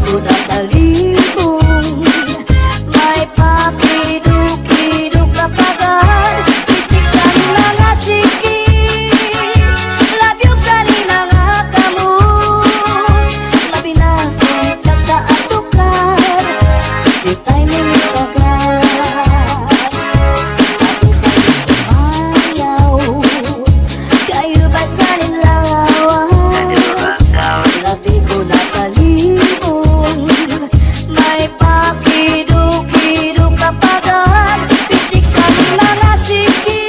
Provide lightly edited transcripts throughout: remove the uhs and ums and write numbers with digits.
ko nakalibong. May papiduk-iduk kapagan, titik sa mga siki, labyog sa mga kamu, labi na chat sa atukar, di timing kagat. Ako kayo sumayaw, kayo basahin lawas, labi ko nakalibong. May pakiduk-iduk kapagan, pitik sa mga siki,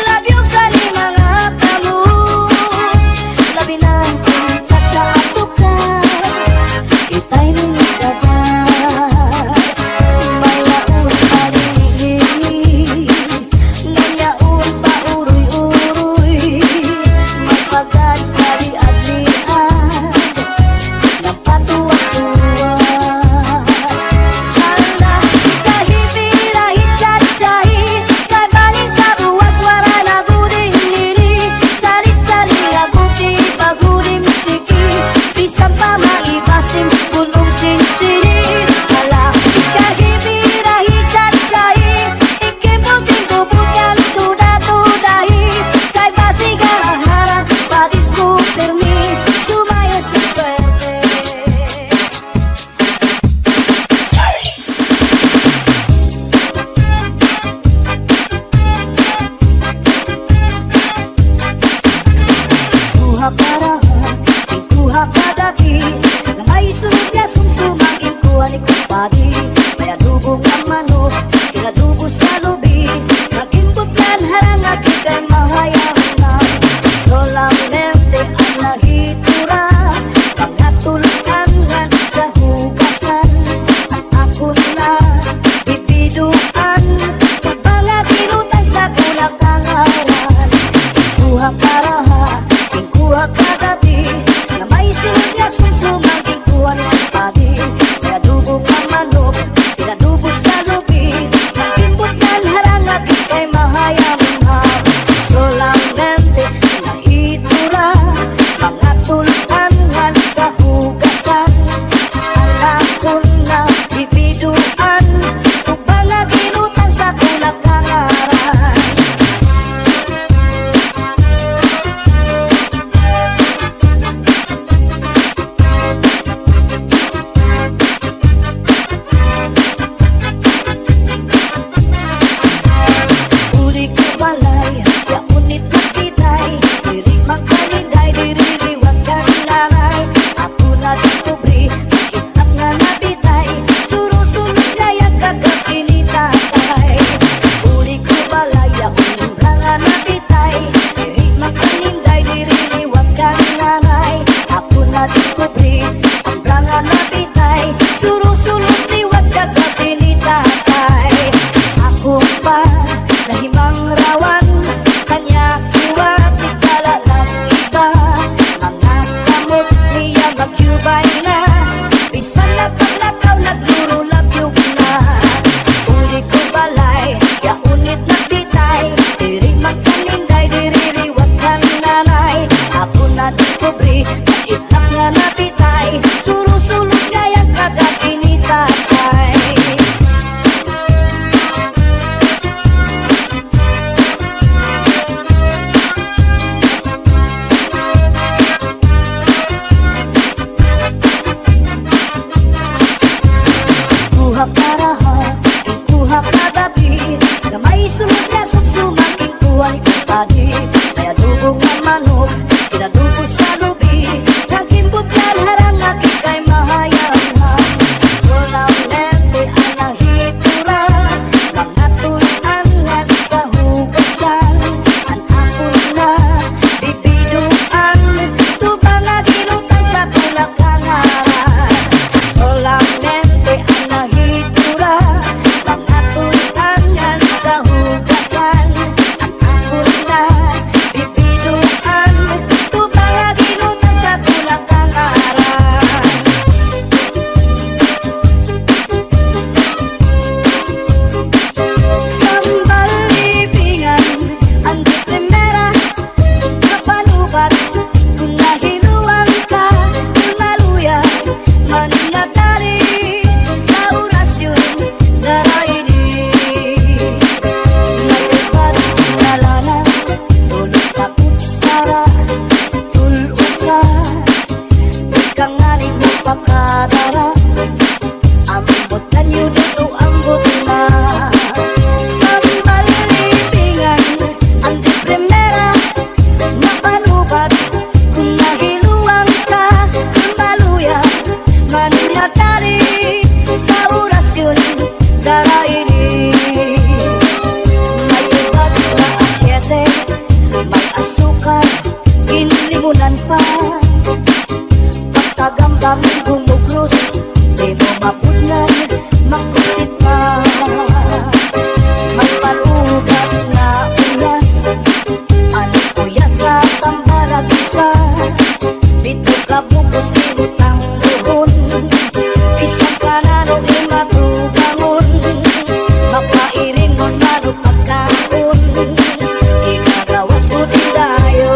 labyog sa mga kamu, labi na chat sa atukar, itay ning kagat. May yaon palingi, nanyaon pa uroy-uroy, may pagad pali-adlian, ng patuwag-tuwag. Hala, kahibirahin chat-chahi, kabanin sa ruwas, wara na guding lili, salit-saling abuti, pagurim siki, bisang pa maibasim, gulong sinsini. Hala, kahibirahin chat-chahi, ikibuting bubukan, tuda-tudahi, kay basigang aharan, padis ko permi, sumaya sa pwede. Kuha parahan, kuha kadaki, na may sunod na sumsumang kuha ni kumpadi. May adubong ang manok, inadubo sa lubi, mag-imbutlan harang at ikay mahayaman. Solamente ang nahitura, mga tulutangan sa hugasan, ang ako na bibiduan, mga tinutang sa kulakangaran. Kuha paraha, kuha kagabi, na may sunod na sumsumang kuha ni kumpadi. May adubong ang manok, Dumadali sa orasyon daraini. May iba't na asyete, may asukal, inlimunan pa. Pagkagambang gumugros, di mo mapudnan, makusit pa. May parugat na uyas, ano uyas sa tambarag isa. Dito ka bukos di utang doon, isang kanano imatubangon. Mapairin mo maro pagkaon, ikagawas ko din tayo.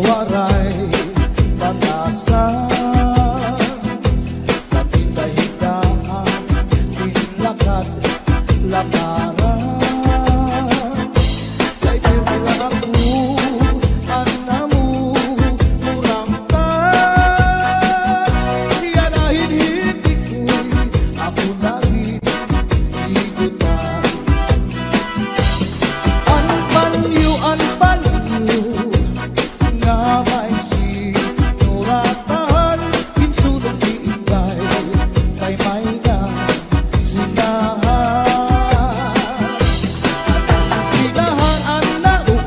waray batasan, katindahigaan, tinlakad, lakaran. Kay pirla ako, anamu, murangkan. Iyanahin hindi ko'y ako naging higutan. Anpanyo nga may sinuratan, kinsulong iingay, kay may na sinahan. Sinahan ang nao,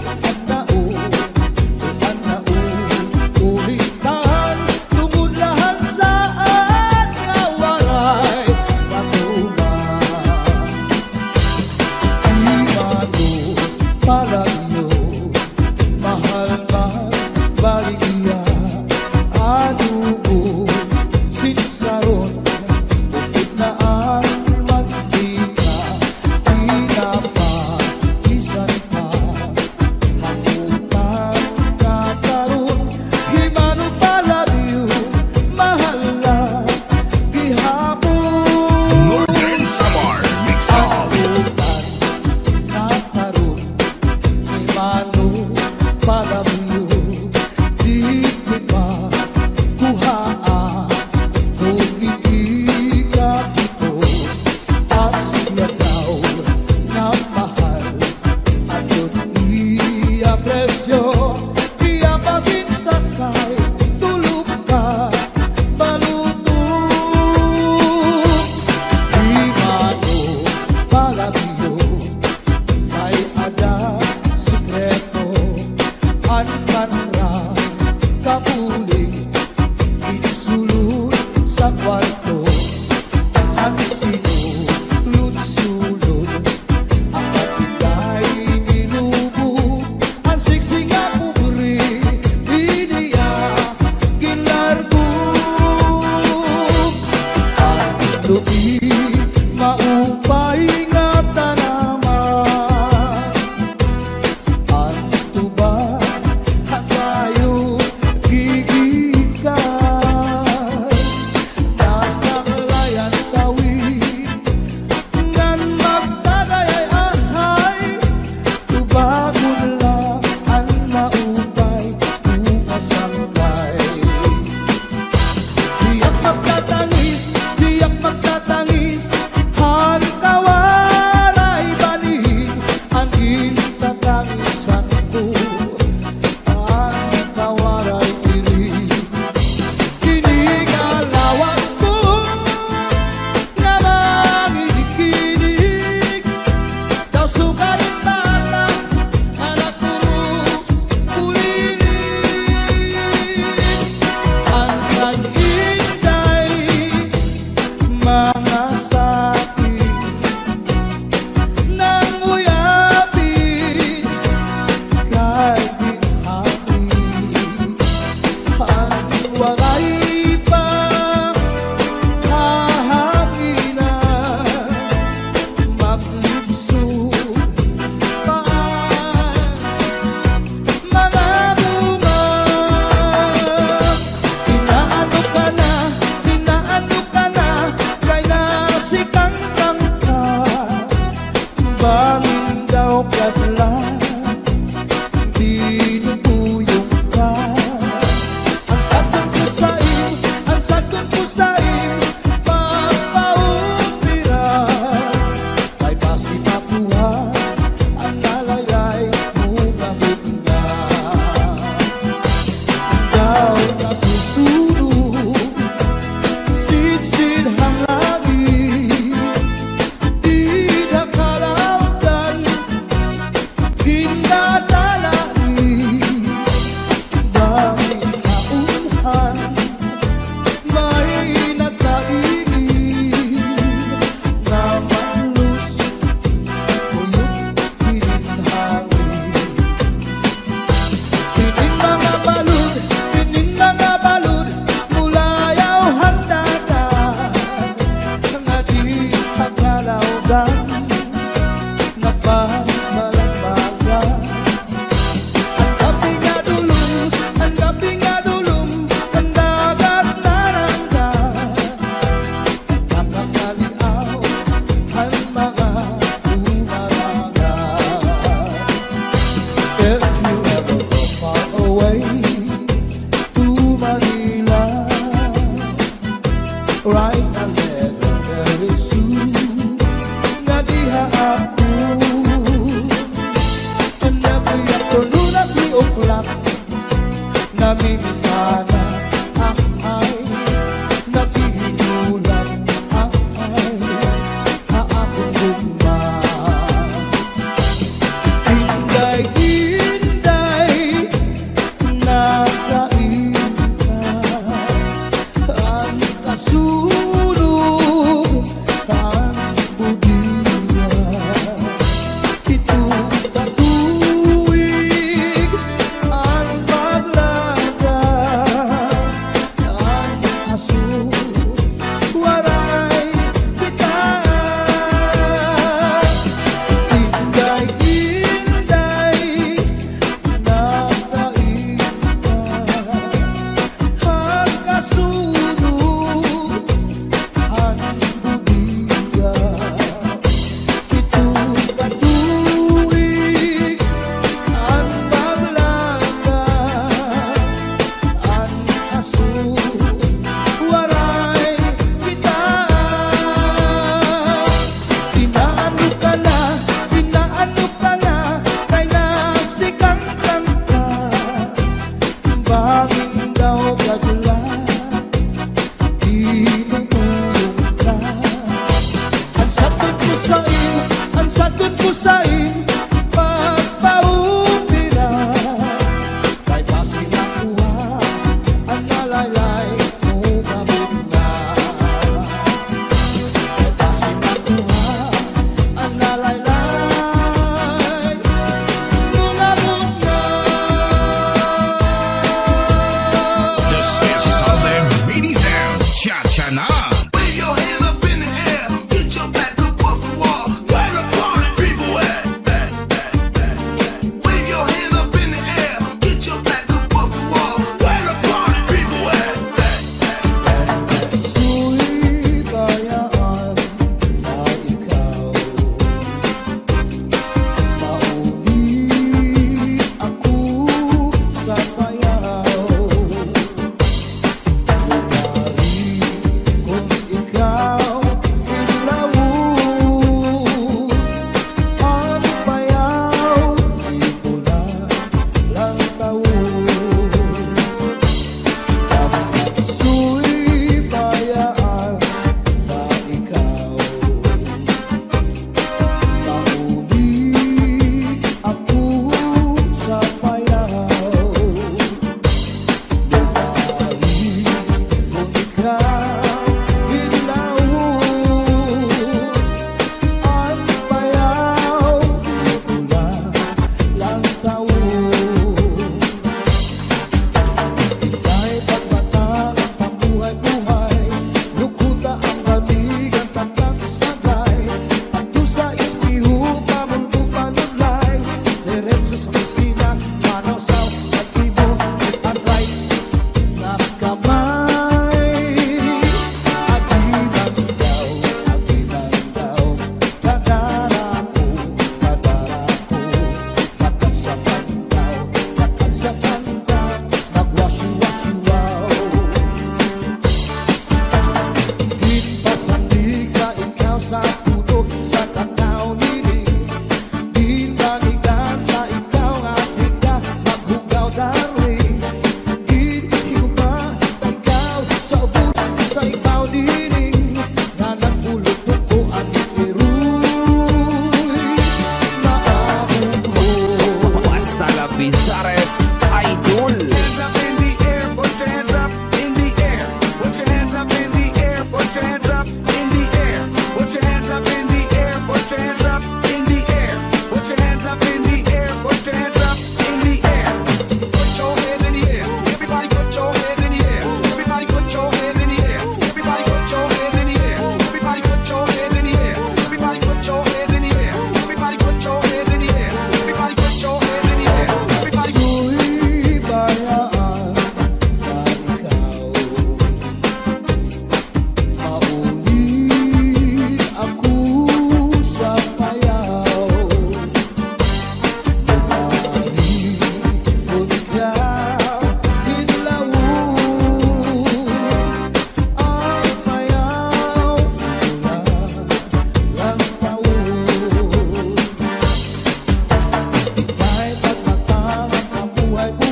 ulitan, tumudlahan saan nga waray katuman. Imano palagyo, mahal baligya, adubo, sinsaron, bukid na ang magdika, pinapaisan pa, hakutan kakaroon, himano palagyo, mahal na gihapon. Northern Samar Mix Up. Hakutan kakaroon, himano palagyo, di ko pa kuhaan kung hindi ka ito. Asya daw na mahal at yun i-apresyo, iya maging sakay, tulog ka, balutog. Himano palagyo, may ada sikreto, an kanra kapuling, insulod sa kwarto, ang sinulod-sulod, ang katigay nilubog, ang siksing at pupuri, iniya kinarbog. Ang lupi maupay nga tanaman, ang tuba hanggang sak namin kana ay naghihinulang ay aakong gugma. Hinday-hinday nakainta ang kasulog ang budiya. Itong katuwig ang paglada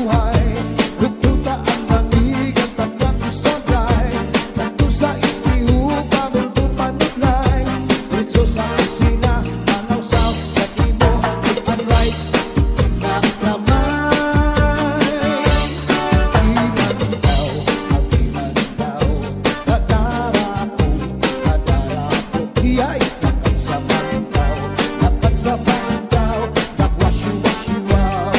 buhay. Lututa ang manigan, tapat isagay. Tanto sa istihupa, mundo panuglay. Dito sa kusina, tanaw sa mo, left and right na kamay. Iman daw, iman daw, dadara ko, iyay, lakat sa pandaw, nagwashi-washi wow.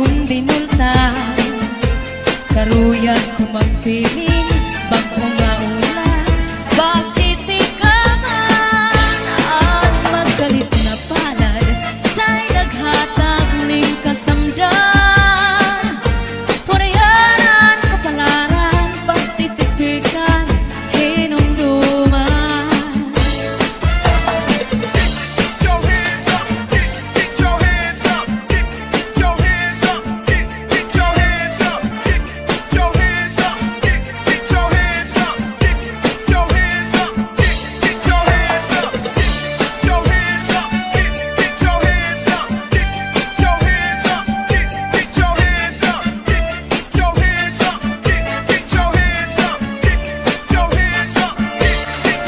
kundi multa. Karuyag ko magpiling bagong nga ulan. Basiti ka man at magalit na palad sa'y naghatag ning kasamdan. Punayanan kapalaran pagtitipikan hinumduman. Get your hands up, get your hands up, get your hands up, get your hands up, get your hands up, get your hands up, get your hands up, get your hands up, get your hands up, get your hands up, get your hands up, get your hands up, get your hands up, get your hands up, get your hands up,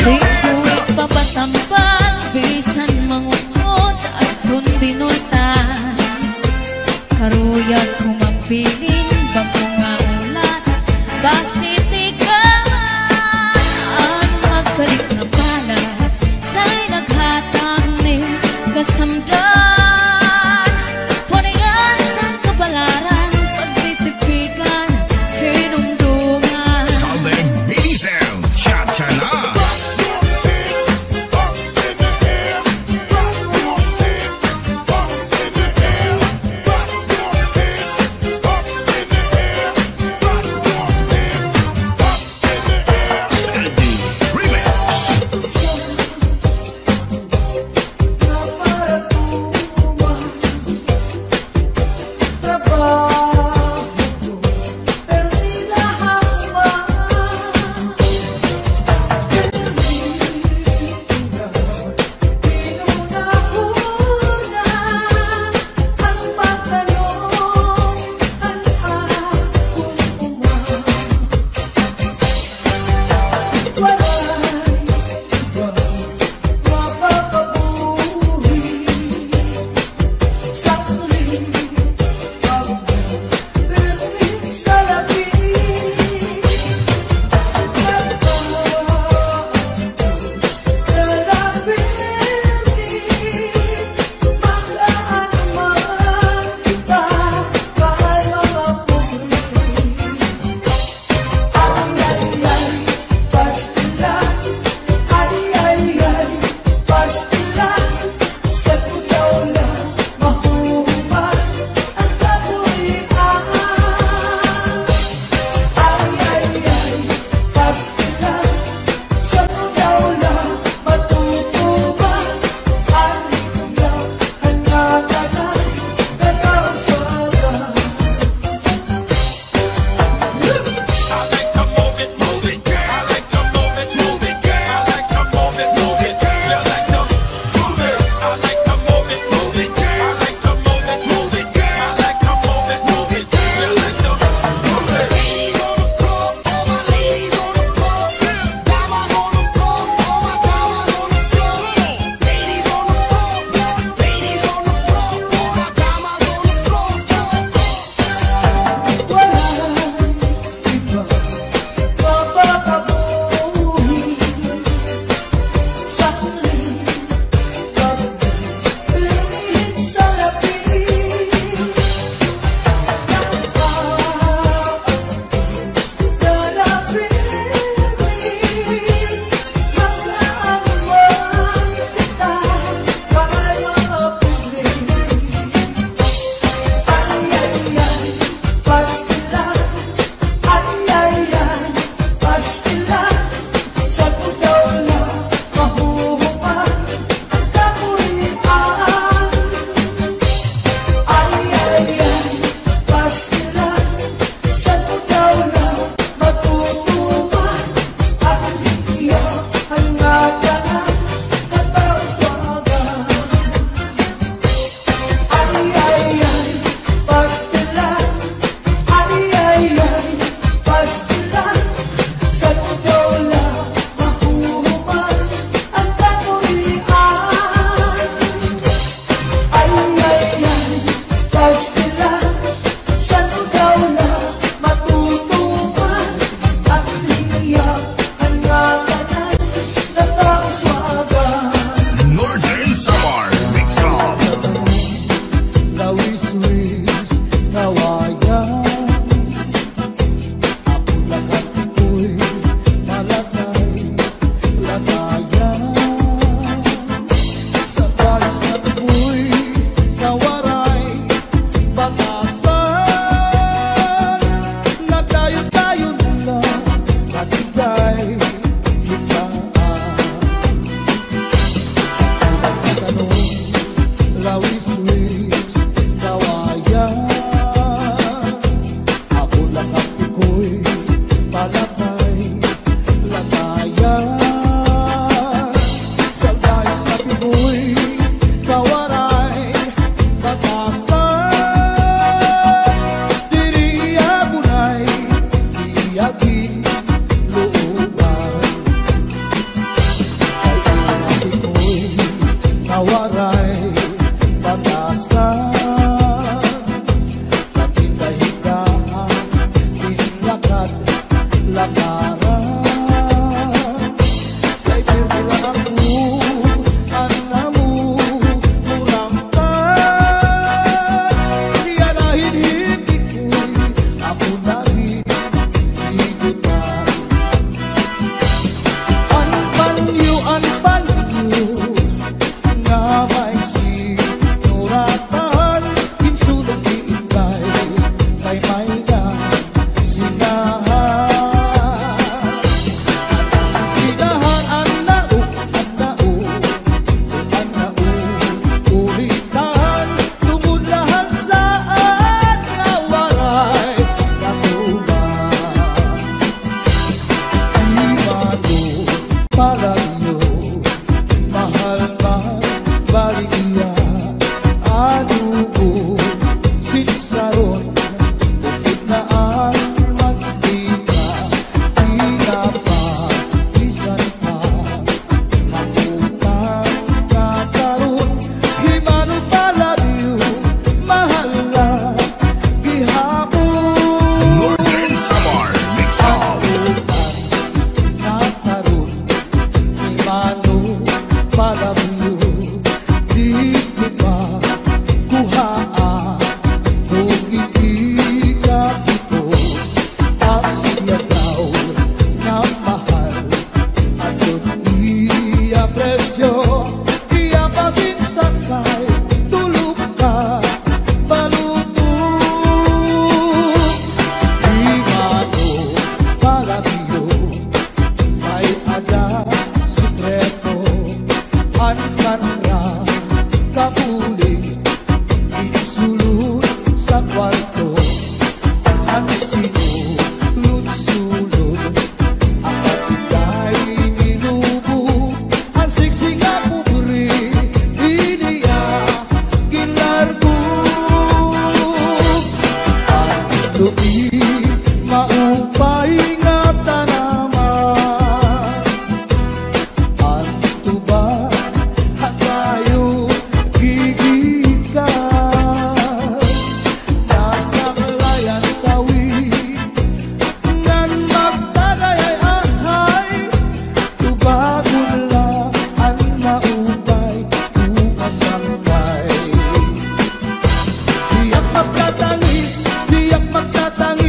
Di ko ipapatambal, bisan mangungod at kundi nultan. Karuyag ko magpiling bagong nga ulan. Basiti ka man at magkalit na palad sa'y naghatag ning kasamdan. Punayan sa kapalaran pagtitipikan hinumduman. Solid mini sound, cha-cha na. batasan, nagdayon-dayon lang at hintay hitaan. Tanong, lawis-wis, kawayan, ako lang ang iko'y palagay, lagayan. Sa guys na Pinoy, kawaray, batasan, diriya bunay, iyagin, looban. Ay ang Pinoy, kawaray, batasan, katindahigaan, tinlakad, lakaran. Kay pirmila ako, anamu, murangkan. Iyanahin hindi ko'y ako naging higutan. Anpanyo, nga may sinuratan, kinsulang iintay, kay may na sinahan. Sisinahan ang nao, ulitan, tumulahan saan nga waray katuban. Imano palagyo, mahal baligya, anubo, sinsaron, bukid na ang mantika, pinapagisan pa, hakutan kakaroon. Himano palagyo, mahal na gihapon. Northern Samar Mix Hall. Nakaroon, himano palagyo, di ko ba kuhaan kung hindi ka ito. Asya daw na mahal at yun iya presyo, iya pabinsan kay tulog ka palutong. Himano palagyo, may ada sikreto, ankanra kapuling, insulot sa kwarto. Ang sinulot-sulot, ang patigay minubo, ang siksing nga pupuri, iniya ginlargo. Ang tuwi maupay nga tanaman, ang tuba hatayo gigikan. Nasa layan tawid, ngan magtagay ay ahay, tubagon lang ang maupay, ukasangkay. Diyak magtatangis, diyak magtatangis,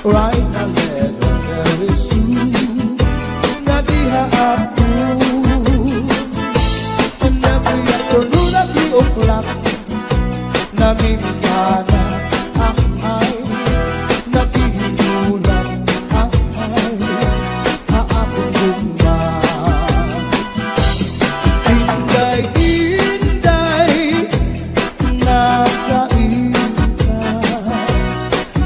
right na letter very soon. Nga diha ako. And every afternoon at 3 o'clock, namimigana ang ay nagihinulat ang ay haapong gugma. Inday-inday nakainta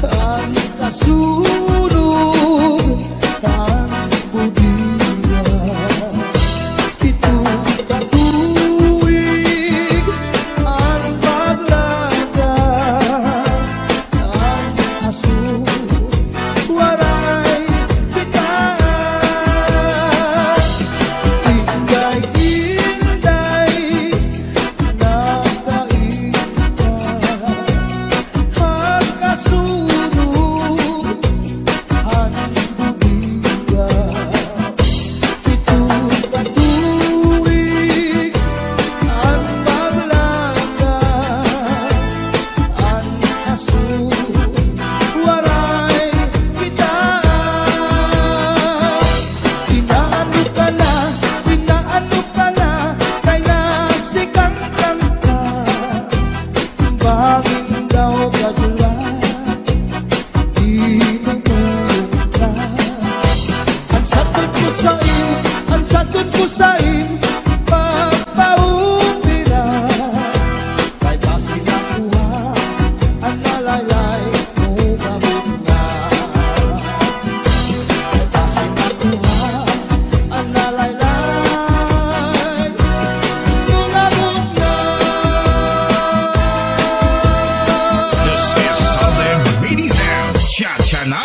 ang kasunog ang budiya. Itong katuwig ang paglaga ang aso waray kita. Inday-inday nakainta ang kasunog ang budiya. Itong katuwig ang paglaga ang aso waray kita. Inaano ka na, kay nasikang kanta. Bakit daw kadula, di matulog ka. Ang sagot ko sa'yo, papaupira. Kay basi nakuha, ang nalaylay mo gamot nga. Kay basi nakuha, ang nalaylay mo gamot nga. This is Southern Radio Sound. Cha-cha-na.